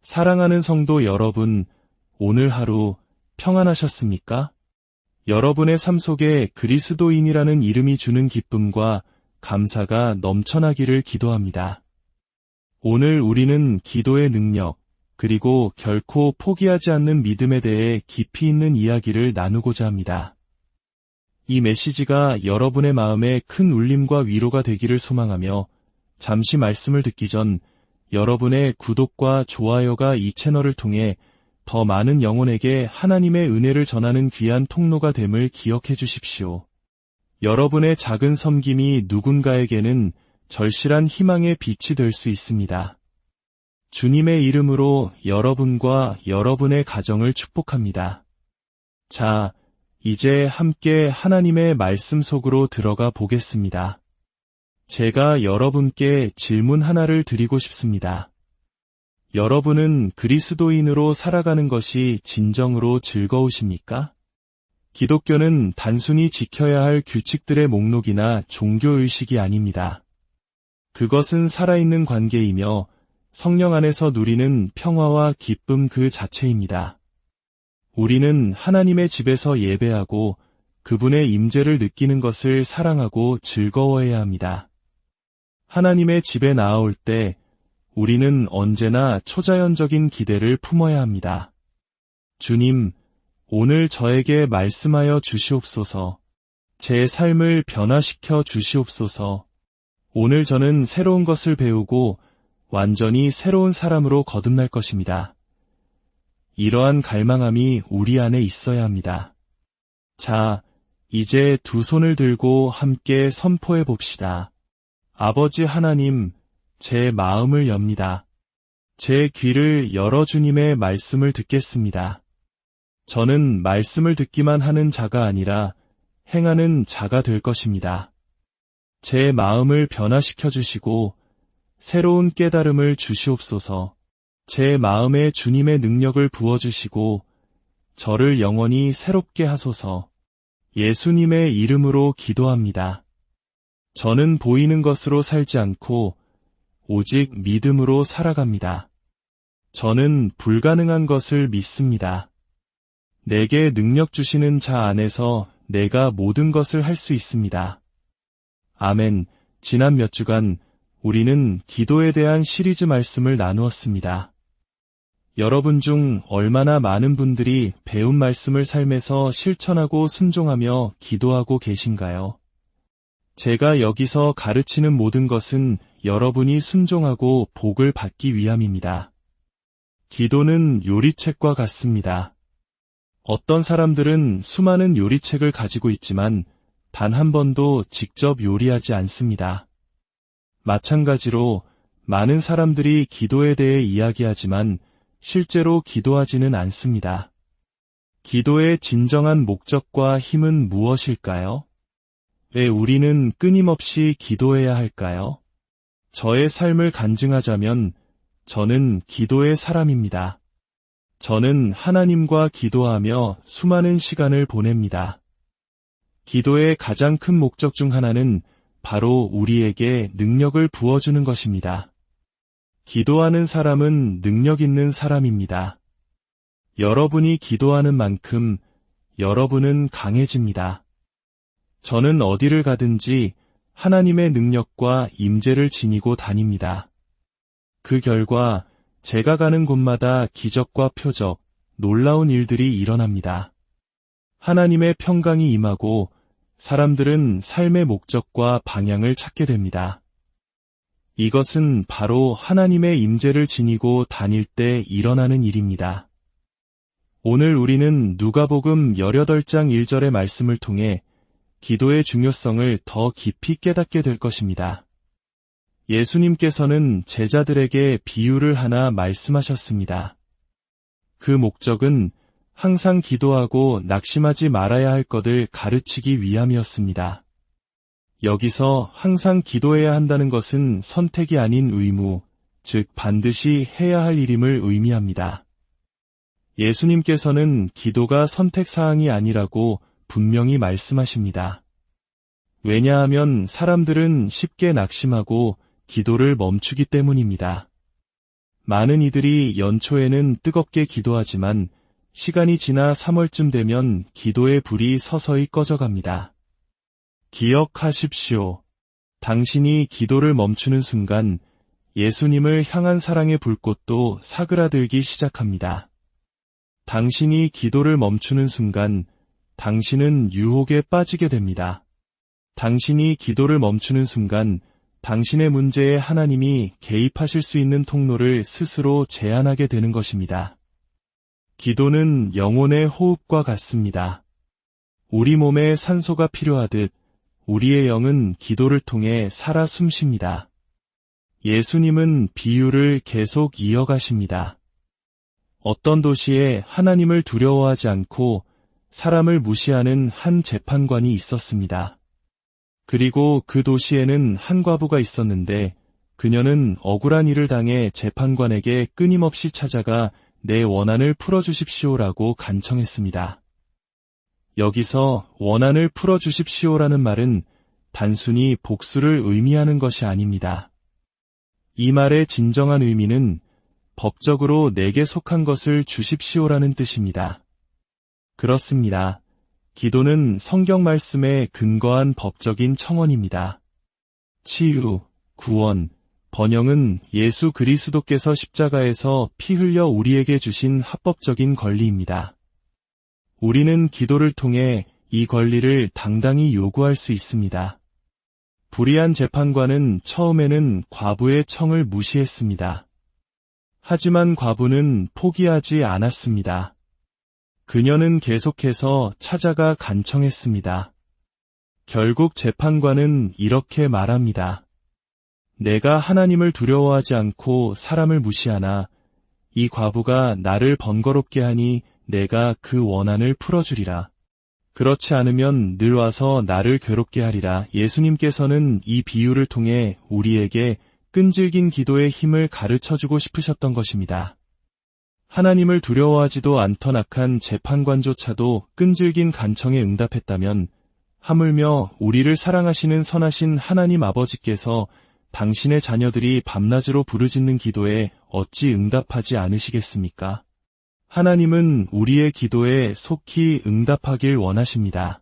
사랑하는 성도 여러분, 오늘 하루 평안하셨습니까? 여러분의 삶 속에 그리스도인이라는 이름이 주는 기쁨과 감사가 넘쳐나기를 기도합니다. 오늘 우리는 기도의 능력, 그리고 결코 포기하지 않는 믿음에 대해 깊이 있는 이야기를 나누고자 합니다. 이 메시지가 여러분의 마음에 큰 울림과 위로가 되기를 소망하며 잠시 말씀을 듣기 전 여러분의 구독과 좋아요가 이 채널을 통해 더 많은 영혼에게 하나님의 은혜를 전하는 귀한 통로가 됨을 기억해 주십시오. 여러분의 작은 섬김이 누군가에게는 절실한 희망의 빛이 될 수 있습니다. 주님의 이름으로 여러분과 여러분의 가정을 축복합니다. 자, 이제 함께 하나님의 말씀 속으로 들어가 보겠습니다. 제가 여러분께 질문 하나를 드리고 싶습니다. 여러분은 그리스도인으로 살아가는 것이 진정으로 즐거우십니까? 기독교는 단순히 지켜야 할 규칙들의 목록이나 종교의식이 아닙니다. 그것은 살아있는 관계이며 성령 안에서 누리는 평화와 기쁨 그 자체입니다. 우리는 하나님의 집에서 예배하고 그분의 임재를 느끼는 것을 사랑하고 즐거워해야 합니다. 하나님의 집에 나아올 때 우리는 언제나 초자연적인 기대를 품어야 합니다. 주님, 오늘 저에게 말씀하여 주시옵소서. 제 삶을 변화시켜 주시옵소서. 오늘 저는 새로운 것을 배우고 완전히 새로운 사람으로 거듭날 것입니다. 이러한 갈망함이 우리 안에 있어야 합니다. 자, 이제 두 손을 들고 함께 선포해 봅시다. 아버지 하나님, 제 마음을 엽니다. 제 귀를 열어 주님의 말씀을 듣겠습니다. 저는 말씀을 듣기만 하는 자가 아니라 행하는 자가 될 것입니다. 제 마음을 변화시켜 주시고 새로운 깨달음을 주시옵소서. 제 마음에 주님의 능력을 부어주시고 저를 영원히 새롭게 하소서. 예수님의 이름으로 기도합니다. 저는 보이는 것으로 살지 않고 오직 믿음으로 살아갑니다. 저는 불가능한 것을 믿습니다. 내게 능력 주시는 자 안에서 내가 모든 것을 할 수 있습니다. 아멘. 지난 몇 주간 우리는 기도에 대한 시리즈 말씀을 나누었습니다. 여러분 중 얼마나 많은 분들이 배운 말씀을 삶에서 실천하고 순종하며 기도하고 계신가요? 제가 여기서 가르치는 모든 것은 여러분이 순종하고 복을 받기 위함입니다. 기도는 요리책과 같습니다. 어떤 사람들은 수많은 요리책을 가지고 있지만 단 한 번도 직접 요리하지 않습니다. 마찬가지로 많은 사람들이 기도에 대해 이야기하지만 실제로 기도하지는 않습니다. 기도의 진정한 목적과 힘은 무엇일까요? 왜 우리는 끊임없이 기도해야 할까요? 저의 삶을 간증하자면 저는 기도의 사람입니다. 저는 하나님과 기도하며 수많은 시간을 보냅니다. 기도의 가장 큰 목적 중 하나는 바로 우리에게 능력을 부어주는 것입니다. 기도하는 사람은 능력 있는 사람입니다. 여러분이 기도하는 만큼 여러분은 강해집니다. 저는 어디를 가든지 하나님의 능력과 임재를 지니고 다닙니다. 그 결과 제가 가는 곳마다 기적과 표적, 놀라운 일들이 일어납니다. 하나님의 평강이 임하고 사람들은 삶의 목적과 방향을 찾게 됩니다. 이것은 바로 하나님의 임재를 지니고 다닐 때 일어나는 일입니다. 오늘 우리는 누가복음 18장 1절의 말씀을 통해 기도의 중요성을 더 깊이 깨닫게 될 것입니다. 예수님께서는 제자들에게 비유를 하나 말씀하셨습니다. 그 목적은 항상 기도하고 낙심하지 말아야 할 것을 가르치기 위함이었습니다. 여기서 항상 기도해야 한다는 것은 선택이 아닌 의무, 즉 반드시 해야 할 일임을 의미합니다. 예수님께서는 기도가 선택사항이 아니라고 분명히 말씀하십니다. 왜냐하면 사람들은 쉽게 낙심하고 기도를 멈추기 때문입니다. 많은 이들이 연초에는 뜨겁게 기도하지만 시간이 지나 3월쯤 되면 기도의 불이 서서히 꺼져갑니다. 기억하십시오. 당신이 기도를 멈추는 순간 예수님을 향한 사랑의 불꽃도 사그라들기 시작합니다. 당신이 기도를 멈추는 순간 당신은 유혹에 빠지게 됩니다. 당신이 기도를 멈추는 순간 당신의 문제에 하나님이 개입하실 수 있는 통로를 스스로 제한하게 되는 것입니다. 기도는 영혼의 호흡과 같습니다. 우리 몸에 산소가 필요하듯 우리의 영은 기도를 통해 살아 숨쉽니다. 예수님은 비유를 계속 이어가십니다. 어떤 도시에 하나님을 두려워하지 않고 사람을 무시하는 한 재판관이 있었습니다. 그리고 그 도시에는 한 과부가 있었는데 그녀는 억울한 일을 당해 재판관에게 끊임없이 찾아가 내 원한을 풀어주십시오라고 간청했습니다. 여기서 원한을 풀어주십시오라는 말은 단순히 복수를 의미하는 것이 아닙니다. 이 말의 진정한 의미는 법적으로 내게 속한 것을 주십시오라는 뜻입니다. 그렇습니다. 기도는 성경 말씀에 근거한 법적인 청원입니다. 치유, 구원, 번영은 예수 그리스도께서 십자가에서 피 흘려 우리에게 주신 합법적인 권리입니다. 우리는 기도를 통해 이 권리를 당당히 요구할 수 있습니다. 불의한 재판관은 처음에는 과부의 청을 무시했습니다. 하지만 과부는 포기하지 않았습니다. 그녀는 계속해서 찾아가 간청했습니다. 결국 재판관은 이렇게 말합니다. 내가 하나님을 두려워하지 않고 사람을 무시하나 이 과부가 나를 번거롭게 하니 내가 그 원한을 풀어주리라. 그렇지 않으면 늘 와서 나를 괴롭게 하리라. 예수님께서는 이 비유를 통해 우리에게 끈질긴 기도의 힘을 가르쳐주고 싶으셨던 것입니다. 하나님을 두려워하지도 않던 악한 재판관조차도 끈질긴 간청에 응답했다면 하물며 우리를 사랑하시는 선하신 하나님 아버지께서 당신의 자녀들이 밤낮으로 부르짖는 기도에 어찌 응답하지 않으시겠습니까? 하나님은 우리의 기도에 속히 응답하길 원하십니다.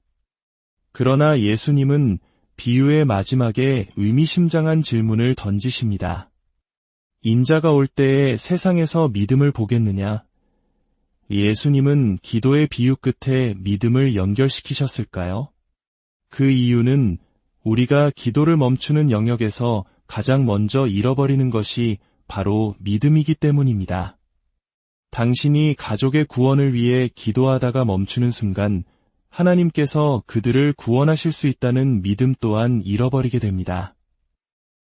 그러나 예수님은 비유의 마지막에 의미심장한 질문을 던지십니다. 인자가 올 때에 세상에서 믿음을 보겠느냐? 예수님은 기도의 비유 끝에 믿음을 연결시키셨을까요? 그 이유는 우리가 기도를 멈추는 영역에서 가장 먼저 잃어버리는 것이 바로 믿음이기 때문입니다. 당신이 가족의 구원을 위해 기도하다가 멈추는 순간 하나님께서 그들을 구원하실 수 있다는 믿음 또한 잃어버리게 됩니다.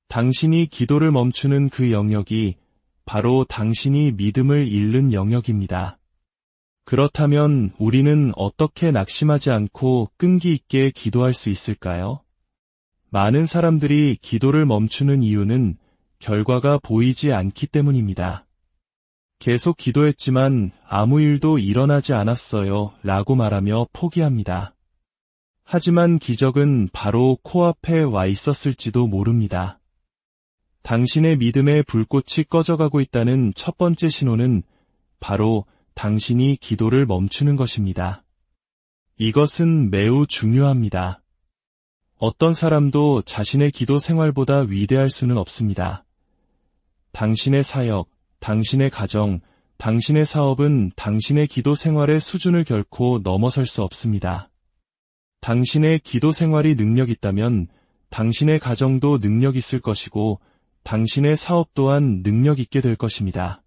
당신이 기도를 멈추는 그 영역이 바로 당신이 믿음을 잃는 영역입니다. 그렇다면 우리는 어떻게 낙심하지 않고 끈기 있게 기도할 수 있을까요? 많은 사람들이 기도를 멈추는 이유는 결과가 보이지 않기 때문입니다. 계속 기도했지만 아무 일도 일어나지 않았어요 라고 말하며 포기합니다. 하지만 기적은 바로 코앞에 와 있었을지도 모릅니다. 당신의 믿음의 불꽃이 꺼져가고 있다는 첫 번째 신호는 바로 당신이 기도를 멈추는 것입니다. 이것은 매우 중요합니다. 어떤 사람도 자신의 기도 생활보다 위대할 수는 없습니다. 당신의 사역, 당신의 가정, 당신의 사업은 당신의 기도 생활의 수준을 결코 넘어설 수 없습니다. 당신의 기도 생활이 능력 있다면 당신의 가정도 능력 있을 것이고 당신의 사업 또한 능력 있게 될 것입니다.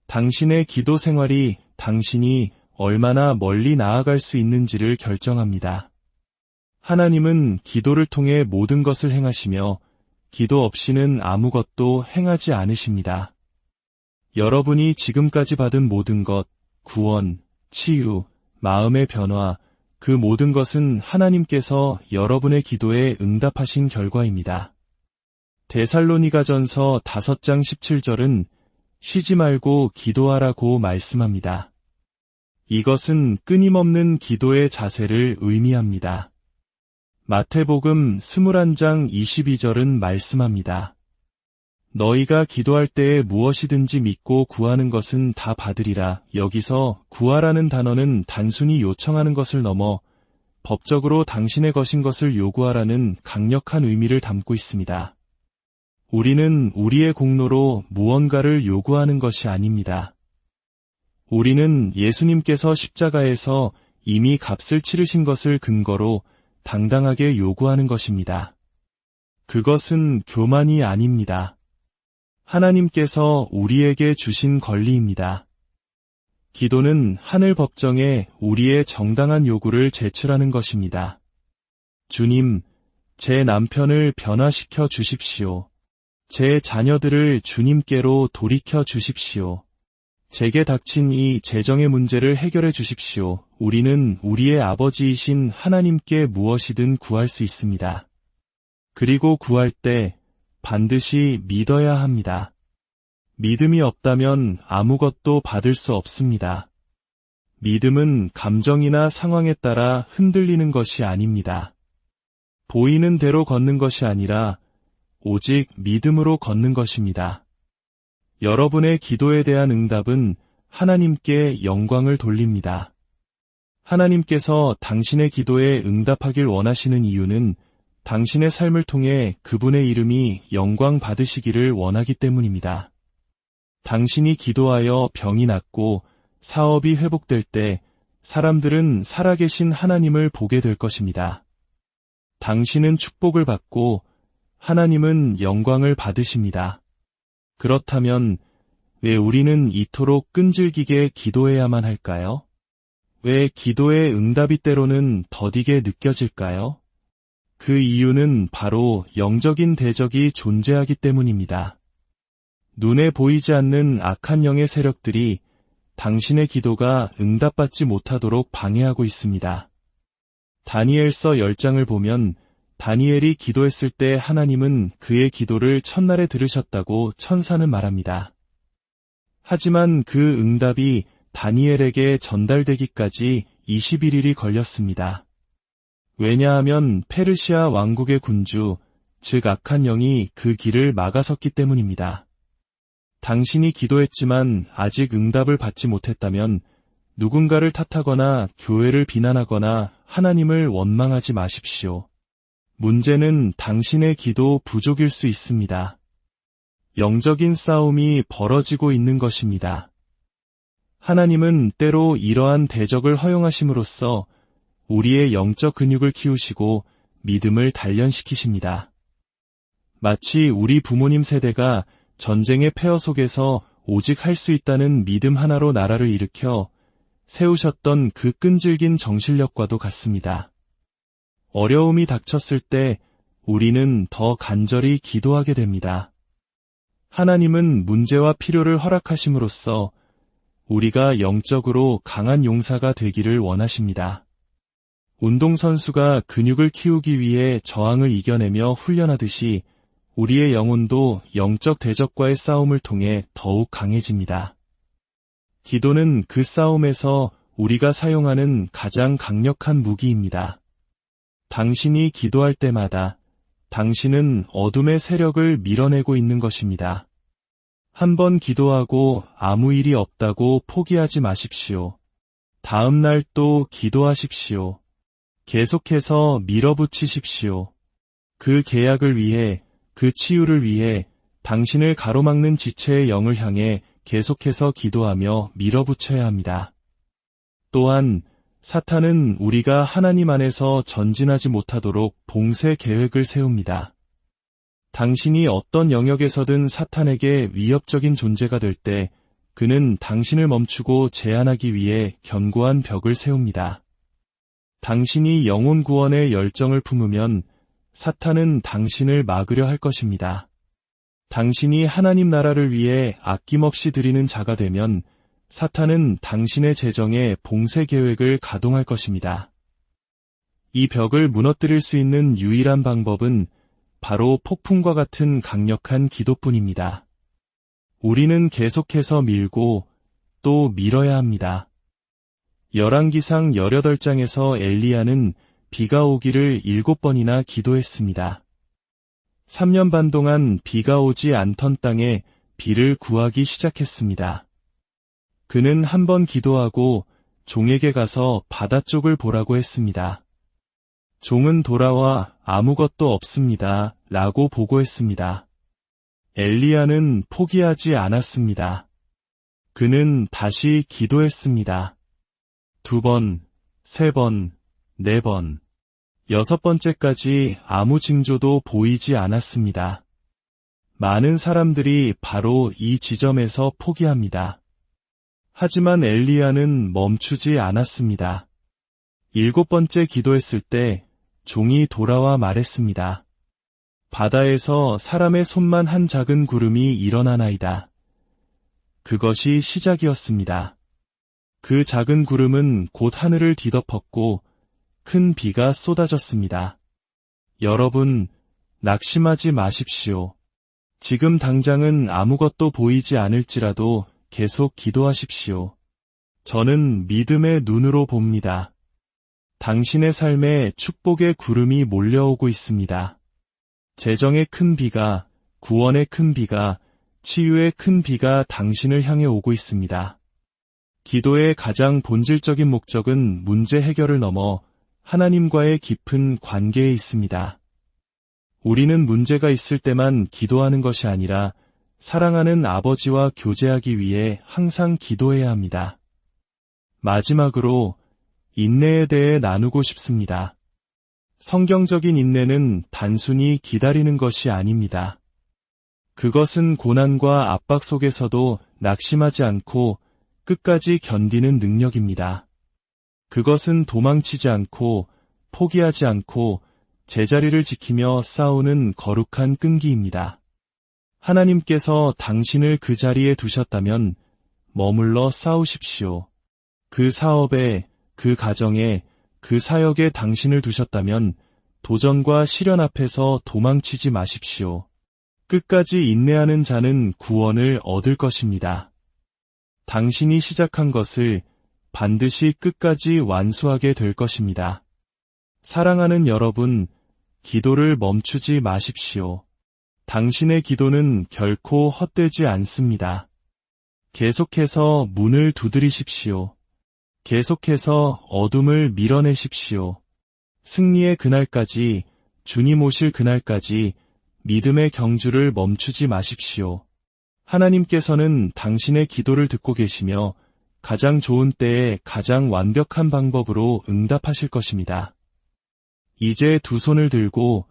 당신의 기도 생활이 당신이 얼마나 멀리 나아갈 수 있는지를 결정합니다. 하나님은 기도를 통해 모든 것을 행하시며 기도 없이는 아무것도 행하지 않으십니다. 여러분이 지금까지 받은 모든 것, 구원, 치유, 마음의 변화, 그 모든 것은 하나님께서 여러분의 기도에 응답하신 결과입니다. 데살로니가전서 5장 17절은 쉬지 말고 기도하라고 말씀합니다. 이것은 끊임없는 기도의 자세를 의미합니다. 마태복음 21장 22절은 말씀합니다. 너희가 기도할 때에 무엇이든지 믿고 구하는 것은 다 받으리라. 여기서 구하라는 단어는 단순히 요청하는 것을 넘어 법적으로 당신의 것인 것을 요구하라는 강력한 의미를 담고 있습니다. 우리는 우리의 공로로 무언가를 요구하는 것이 아닙니다. 우리는 예수님께서 십자가에서 이미 값을 치르신 것을 근거로 당당하게 요구하는 것입니다. 그것은 교만이 아닙니다. 하나님께서 우리에게 주신 권리입니다. 기도는 하늘 법정에 우리의 정당한 요구를 제출하는 것입니다. 주님, 제 남편을 변화시켜 주십시오. 제 자녀들을 주님께로 돌이켜 주십시오. 제게 닥친 이 재정의 문제를 해결해 주십시오. 우리는 우리의 아버지이신 하나님께 무엇이든 구할 수 있습니다. 그리고 구할 때 반드시 믿어야 합니다. 믿음이 없다면 아무것도 받을 수 없습니다. 믿음은 감정이나 상황에 따라 흔들리는 것이 아닙니다. 보이는 대로 걷는 것이 아니라 오직 믿음으로 걷는 것입니다. 여러분의 기도에 대한 응답은 하나님께 영광을 돌립니다. 하나님께서 당신의 기도에 응답하길 원하시는 이유는 당신의 삶을 통해 그분의 이름이 영광 받으시기를 원하기 때문입니다. 당신이 기도하여 병이 낫고 사업이 회복될 때 사람들은 살아계신 하나님을 보게 될 것입니다. 당신은 축복을 받고 하나님은 영광을 받으십니다. 그렇다면 왜 우리는 이토록 끈질기게 기도해야만 할까요? 왜 기도의 응답이 때로는 더디게 느껴질까요? 그 이유는 바로 영적인 대적이 존재하기 때문입니다. 눈에 보이지 않는 악한 영의 세력들이 당신의 기도가 응답받지 못하도록 방해하고 있습니다. 다니엘서 10장을 보면 다니엘이 기도했을 때 하나님은 그의 기도를 첫날에 들으셨다고 천사는 말합니다. 하지만 그 응답이 다니엘에게 전달되기까지 21일이 걸렸습니다. 왜냐하면 페르시아 왕국의 군주, 즉 악한 영이 그 길을 막아섰기 때문입니다. 당신이 기도했지만 아직 응답을 받지 못했다면 누군가를 탓하거나 교회를 비난하거나 하나님을 원망하지 마십시오. 문제는 당신의 기도 부족일 수 있습니다. 영적인 싸움이 벌어지고 있는 것입니다. 하나님은 때로 이러한 대적을 허용하심으로써 우리의 영적 근육을 키우시고 믿음을 단련시키십니다. 마치 우리 부모님 세대가 전쟁의 폐허 속에서 오직 할 수 있다는 믿음 하나로 나라를 일으켜 세우셨던 그 끈질긴 정신력과도 같습니다. 어려움이 닥쳤을 때 우리는 더 간절히 기도하게 됩니다. 하나님은 문제와 필요를 허락하심으로써 우리가 영적으로 강한 용사가 되기를 원하십니다. 운동선수가 근육을 키우기 위해 저항을 이겨내며 훈련하듯이 우리의 영혼도 영적 대적과의 싸움을 통해 더욱 강해집니다. 기도는 그 싸움에서 우리가 사용하는 가장 강력한 무기입니다. 당신이 기도할 때마다 당신은 어둠의 세력을 밀어내고 있는 것입니다. 한번 기도하고 아무 일이 없다고 포기하지 마십시오. 다음 날 또 기도하십시오. 계속해서 밀어붙이십시오. 그 계약을 위해, 그 치유를 위해 당신을 가로막는 지체의 영을 향해 계속해서 기도하며 밀어붙여야 합니다. 또한 사탄은 우리가 하나님 안에서 전진하지 못하도록 봉쇄 계획을 세웁니다. 당신이 어떤 영역에서든 사탄에게 위협적인 존재가 될 때 그는 당신을 멈추고 제한하기 위해 견고한 벽을 세웁니다. 당신이 영혼 구원의 열정을 품으면 사탄은 당신을 막으려 할 것입니다. 당신이 하나님 나라를 위해 아낌없이 드리는 자가 되면 사탄은 당신의 재정에 봉쇄 계획을 가동할 것입니다. 이 벽을 무너뜨릴 수 있는 유일한 방법은 바로 폭풍과 같은 강력한 기도뿐입니다. 우리는 계속해서 밀고 또 밀어야 합니다. 열왕기상 18장에서 엘리야는 비가 오기를 7번이나 기도했습니다. 3년 반 동안 비가 오지 않던 땅에 비를 구하기 시작했습니다. 그는 한 번 기도하고 종에게 가서 바다 쪽을 보라고 했습니다. 종은 돌아와 아무것도 없습니다. 라고 보고했습니다. 엘리야는 포기하지 않았습니다. 그는 다시 기도했습니다. 2번, 3번, 4번, 6번째까지 아무 징조도 보이지 않았습니다. 많은 사람들이 바로 이 지점에서 포기합니다. 하지만 엘리야는 멈추지 않았습니다. 7번째 기도했을 때 종이 돌아와 말했습니다. 바다에서 사람의 손만 한 작은 구름이 일어나나이다. 그것이 시작이었습니다. 그 작은 구름은 곧 하늘을 뒤덮었고 큰 비가 쏟아졌습니다. 여러분, 낙심하지 마십시오. 지금 당장은 아무것도 보이지 않을지라도 계속 기도하십시오. 저는 믿음의 눈으로 봅니다. 당신의 삶에 축복의 구름이 몰려오고 있습니다. 재정의 큰 비가, 구원의 큰 비가, 치유의 큰 비가 당신을 향해 오고 있습니다. 기도의 가장 본질적인 목적은 문제 해결을 넘어 하나님과의 깊은 관계에 있습니다. 우리는 문제가 있을 때만 기도하는 것이 아니라 사랑하는 아버지와 교제하기 위해 항상 기도해야 합니다. 마지막으로 인내에 대해 나누고 싶습니다. 성경적인 인내는 단순히 기다리는 것이 아닙니다. 그것은 고난과 압박 속에서도 낙심하지 않고 끝까지 견디는 능력입니다. 그것은 도망치지 않고 포기하지 않고 제자리를 지키며 싸우는 거룩한 끈기입니다. 하나님께서 당신을 그 자리에 두셨다면 머물러 싸우십시오. 그 사업에, 그 가정에, 그 사역에 당신을 두셨다면 도전과 시련 앞에서 도망치지 마십시오. 끝까지 인내하는 자는 구원을 얻을 것입니다. 당신이 시작한 것을 반드시 끝까지 완수하게 될 것입니다. 사랑하는 여러분, 기도를 멈추지 마십시오. 당신의 기도는 결코 헛되지 않습니다. 계속해서 문을 두드리십시오. 계속해서 어둠을 밀어내십시오. 승리의 그날까지, 주님 오실 그날까지 믿음의 경주를 멈추지 마십시오. 하나님께서는 당신의 기도를 듣고 계시며 가장 좋은 때에 가장 완벽한 방법으로 응답하실 것입니다. 이제 두 손을 들고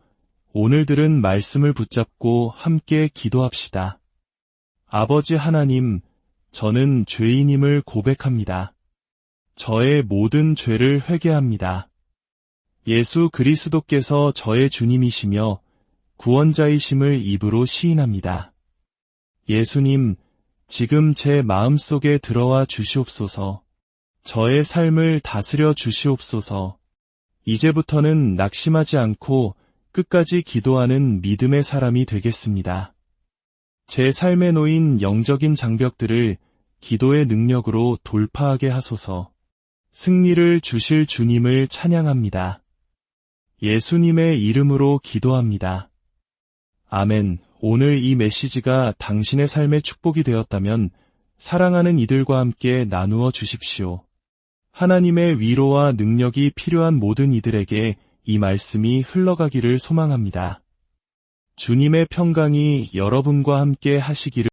오늘 들은 말씀을 붙잡고 함께 기도합시다. 아버지 하나님, 저는 죄인임을 고백합니다. 저의 모든 죄를 회개합니다. 예수 그리스도께서 저의 주님이시며 구원자이심을 입으로 시인합니다. 예수님, 지금 제 마음속에 들어와 주시옵소서. 저의 삶을 다스려 주시옵소서. 이제부터는 낙심하지 않고 끝까지 기도하는 믿음의 사람이 되겠습니다. 제 삶에 놓인 영적인 장벽들을 기도의 능력으로 돌파하게 하소서. 승리를 주실 주님을 찬양합니다. 예수님의 이름으로 기도합니다. 아멘. 오늘 이 메시지가 당신의 삶의 축복이 되었다면 사랑하는 이들과 함께 나누어 주십시오. 하나님의 위로와 능력이 필요한 모든 이들에게 이 말씀이 흘러가기를 소망합니다. 주님의 평강이 여러분과 함께 하시기를